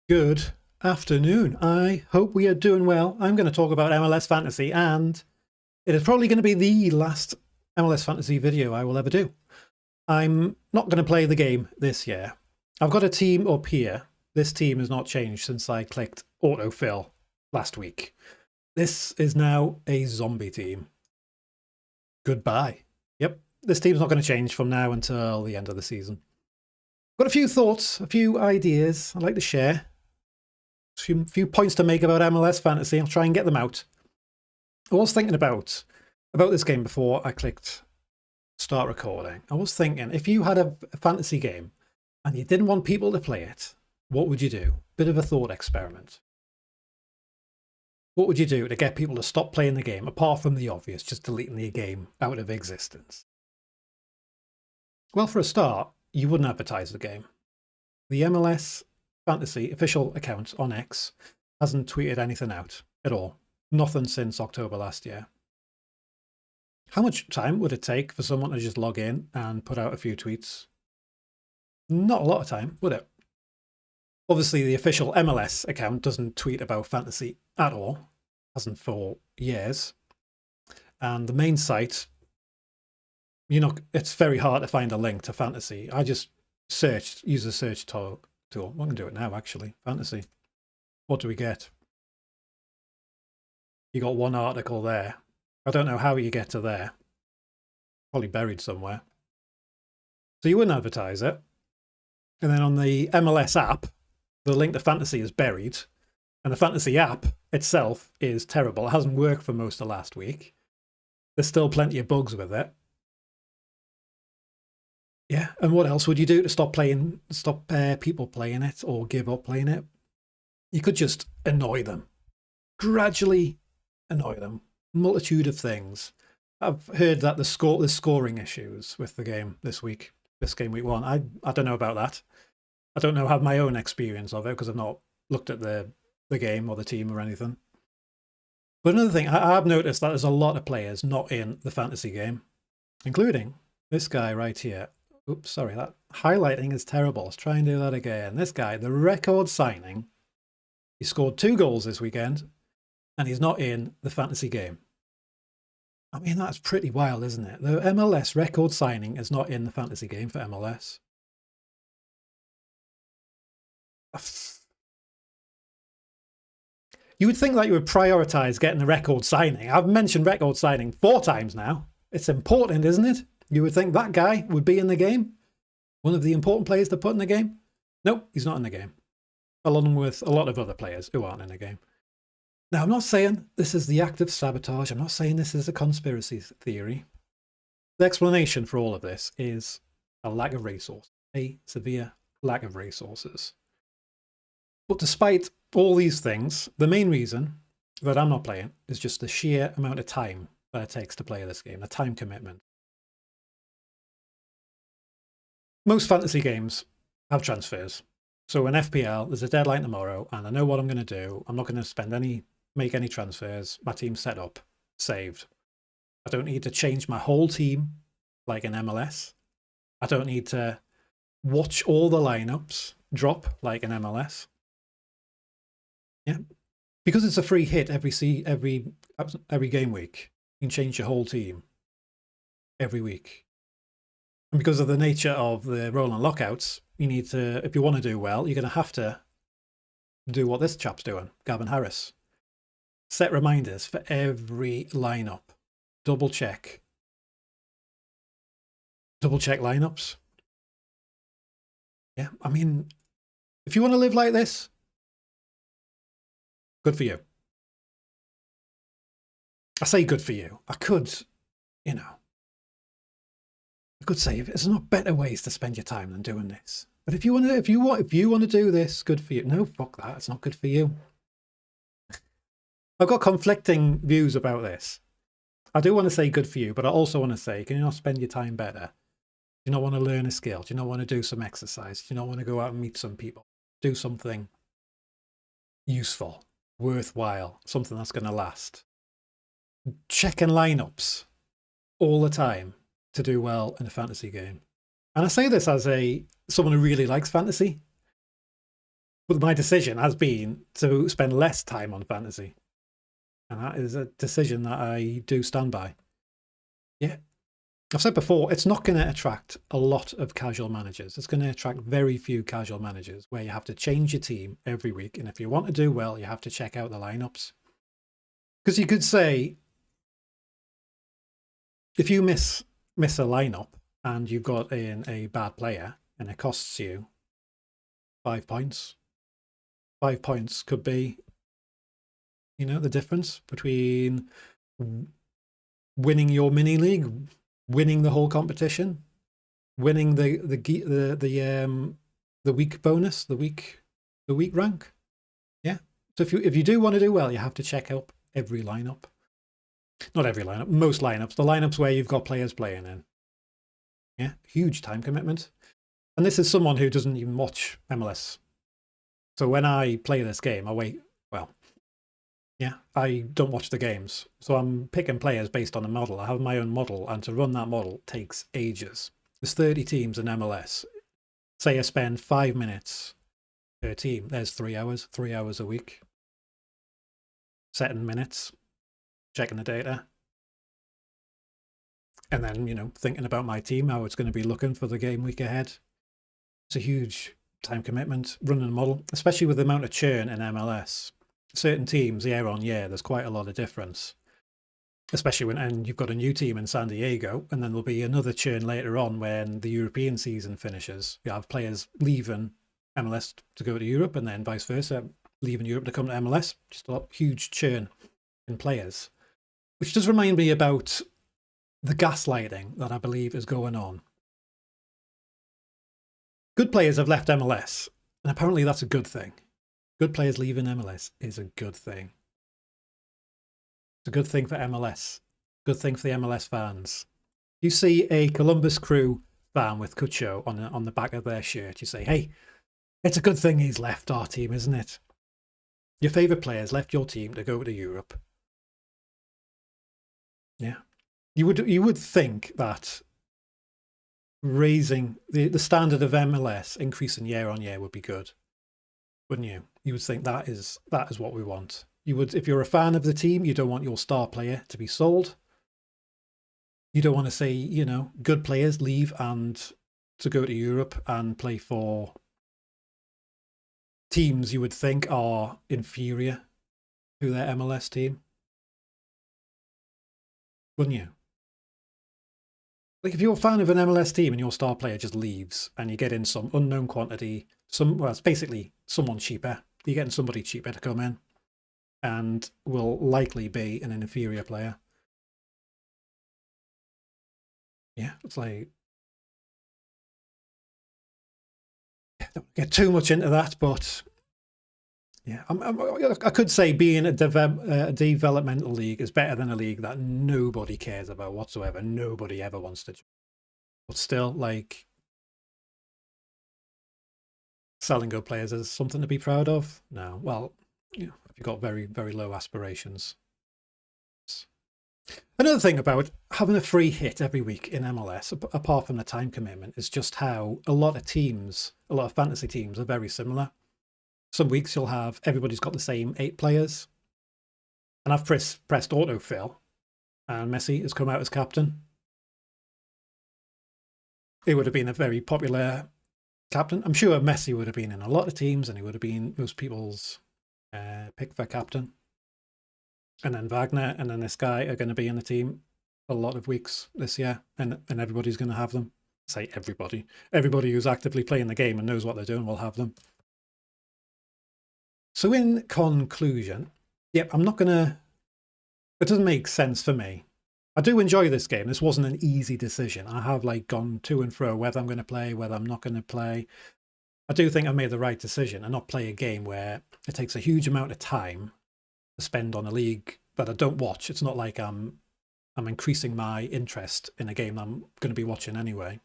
Good afternoon. I hope we are doing well. I'm going to talk about MLS Fantasy, and it is probably going to be the last MLS Fantasy video I will ever do. I'm not going to play the game this year. I've got a team up here. This team has not changed since I clicked autofill last week. This is now a zombie team. Goodbye. Yep, this team's not going to change from now until the end of the season. Got a few thoughts, a few ideas I'd like to share. A few points to make about MLS Fantasy. I'll try and get them out. I was thinking about this game before I clicked start recording. I was thinking, if you had a fantasy game and you didn't want people to play it, what would you do? Bit of a thought experiment. What would you do to get people to stop playing the game, apart from the obvious, just deleting the game out of existence? Well, for a start, you wouldn't advertise the game. The MLS Fantasy official account on X hasn't tweeted anything out at all. Nothing since October last year. How much time would it take for someone to just log in and put out a few tweets? Not a lot of time, would it? Obviously, the official MLS account doesn't tweet about fantasy at all. Hasn't for years. And the main site, it's very hard to find a link to fantasy. I just use a search tool. I'm going to do it now, actually. Fantasy. What do we get? You got one article there. I don't know how you get to there. Probably buried somewhere. So you wouldn't advertise it. And then on the MLS app, the link to fantasy is buried. And the fantasy app itself is terrible. It hasn't worked for most of last week. There's still plenty of bugs with it. Yeah, and what else would you do to stop people playing it or give up playing it? You could just annoy them. Gradually annoy them. Multitude of things. I've heard that there's scoring issues with the game this week. This game week one. I don't know about that. I don't have my own experience of it because I've not looked at the game or the team or anything. But another thing, I've noticed that there's a lot of players not in the fantasy game, including this guy right here. Oops, sorry, that highlighting is terrible. Let's try and do that again. This guy, the record signing, he scored 2 goals this weekend, and he's not in the fantasy game. I mean, that's pretty wild, isn't it? The MLS record signing is not in the fantasy game for MLS. You would think that you would prioritize getting the record signing. I've mentioned record signing 4 times now. It's important, isn't it? You would think that guy would be in the game. One of the important players to put in the game. Nope, he's not in the game. Along with a lot of other players who aren't in the game. Now, I'm not saying this is the act of sabotage. I'm not saying this is a conspiracy theory. The explanation for all of this is a lack of resource. A severe lack of resources. But despite all these things, the main reason that I'm not playing is just the sheer amount of time that it takes to play this game. The time commitment. Most fantasy games have transfers. So in FPL, there's a deadline tomorrow, and I know what I'm going to do. I'm not going to make any transfers. My team's set up, saved. I don't need to change my whole team like in MLS. I don't need to watch all the lineups drop like in MLS. Yeah, because it's a free hit every game week. You can change your whole team every week. And because of the nature of the rolling lockouts, you need to, if you want to do well, you're going to have to do what this chap's doing, Gavin Harris. Set reminders for every lineup. Double check lineups. Yeah, I mean, if you want to live like this, good for you. I say good for you. I could say there's not better ways to spend your time than doing this. But if you want to do this, good for you. No, fuck that. It's not good for you. I've got conflicting views about this. I do want to say good for you, but I also want to say, can you not spend your time better? Do you not want to learn a skill? Do you not want to do some exercise? Do you not want to go out and meet some people? Do something useful, worthwhile, something that's going to last. Checking lineups all the time to do well in a fantasy game. And I say this as someone who really likes fantasy. But my decision has been to spend less time on fantasy. And that is a decision that I do stand by. Yeah. I've said before, it's not going to attract a lot of casual managers. It's going to attract very few casual managers where you have to change your team every week. And if you want to do well, you have to check out the lineups. Because you could say, if you miss a lineup and you've got in a bad player and it costs you 5 points, 5 points could be, the difference between winning your mini league, winning the whole competition, winning the week bonus, the week rank. Yeah. So if you do want to do well, you have to check out every lineup. Not every lineup, most lineups. The lineups where you've got players playing in. Yeah, huge time commitment. And this is someone who doesn't even watch MLS. So when I play this game, I don't watch the games. So I'm picking players based on a model. I have my own model, and to run that model takes ages. There's 30 teams in MLS. Say I spend 5 minutes per team. There's 3 hours, 3 hours a week. Setting minutes, checking the data. And then, thinking about my team, how it's going to be looking for the game week ahead. It's a huge time commitment, running a model, especially with the amount of churn in MLS. Certain teams, year on year, there's quite a lot of difference. Especially and you've got a new team in San Diego, and then there'll be another churn later on when the European season finishes. You have players leaving MLS to go to Europe, and then vice versa, leaving Europe to come to MLS. Just a huge churn in players. Which does remind me about the gaslighting that I believe is going on. Good players have left MLS, and apparently that's a good thing. Good players leaving MLS is a good thing. It's a good thing for MLS. Good thing for the MLS fans. You see a Columbus Crew fan with Cucho on the back of their shirt. You say, hey, it's a good thing he's left our team, isn't it? Your favourite players left your team to go to Europe. Yeah. You would think that raising the standard of MLS, increasing year on year, would be good, wouldn't you? You would think that is what we want. You would, if you're a fan of the team, you don't want your star player to be sold. You don't want to see, good players leave and to go to Europe and play for teams you would think are inferior to their MLS team. Wouldn't you? Like if you're a fan of an MLS team and your star player just leaves and you get in some unknown quantity, it's basically someone cheaper. You're getting somebody cheaper to come in and will likely be an inferior player. Yeah, it's like, don't get too much into that, but yeah, I could say being a developmental league is better than a league that nobody cares about whatsoever. Nobody ever wants to join. But still, like, selling good players is something to be proud of. No, well, if you've got very, very low aspirations. Another thing about having a free hit every week in MLS, apart from the time commitment, is just how a lot of fantasy teams are very similar. Some weeks you'll have everybody's got the same 8 players. And I've pressed autofill, and Messi has come out as captain. It would have been a very popular captain. I'm sure Messi would have been in a lot of teams, and he would have been most people's pick for captain. And then Wagner and then this guy are going to be in the team a lot of weeks this year, and everybody's going to have them. Say everybody. Everybody who's actively playing the game and knows what they're doing will have them. So in conclusion, yep, I'm not going to... It doesn't make sense for me. I do enjoy this game. This wasn't an easy decision. I have gone to and fro whether I'm going to play, whether I'm not going to play. I do think I made the right decision and not play a game where it takes a huge amount of time to spend on a league that I don't watch. It's not like I'm increasing my interest in a game I'm going to be watching anyway.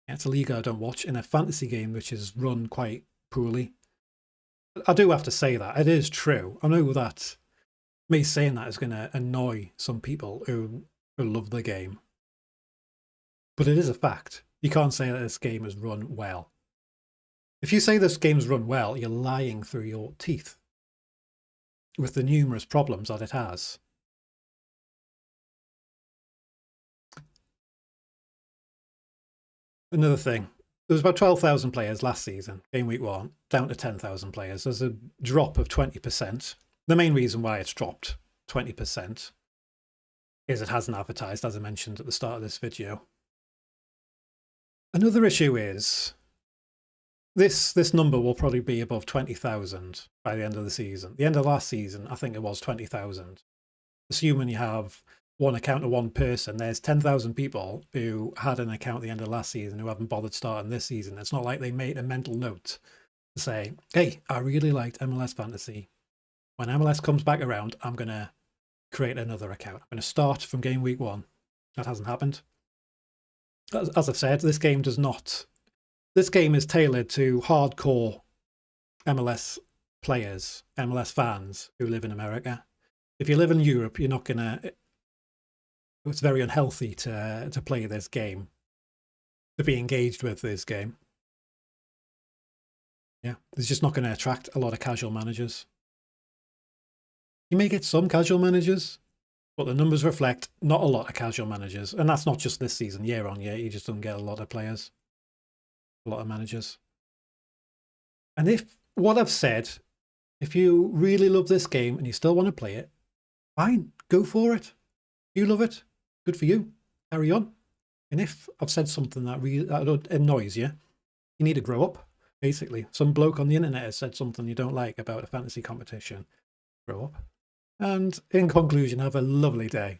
It's a league I don't watch in a fantasy game which is run quite poorly. I do have to say that. It is true. I know that me saying that is going to annoy some people who love the game. But it is a fact. You can't say that this game is run well. If you say this game's run well, you're lying through your teeth with the numerous problems that it has. Another thing, there was about 12,000 players last season, game week 1, down to 10,000 players. There's a drop of 20%. The main reason why it's dropped 20% is it hasn't advertised, as I mentioned at the start of this video. Another issue is this number will probably be above 20,000 by the end of the season. The end of last season, I think it was 20,000. Assuming you have one account of one person, there's 10,000 people who had an account at the end of last season who haven't bothered starting this season. It's not like they made a mental note to say, hey, I really liked MLS Fantasy. When MLS comes back around, I'm going to create another account. I'm going to start from game week 1. That hasn't happened. As I've said, this game does not. This game is tailored to hardcore MLS players, MLS fans who live in America. If you live in Europe, you're not going to... It's very unhealthy to play this game, to be engaged with this game. Yeah, it's just not going to attract a lot of casual managers. You may get some casual managers, but the numbers reflect not a lot of casual managers. And that's not just this season, year on year. You just don't get a lot of players, a lot of managers. And if what I've said, if you really love this game and you still want to play it, fine, go for it. You love it, good for you, carry on. And if I've said something that really annoys you, you need to grow up, basically. Some bloke on the internet has said something you don't like about a fantasy competition. Grow up. And in conclusion, have a lovely day.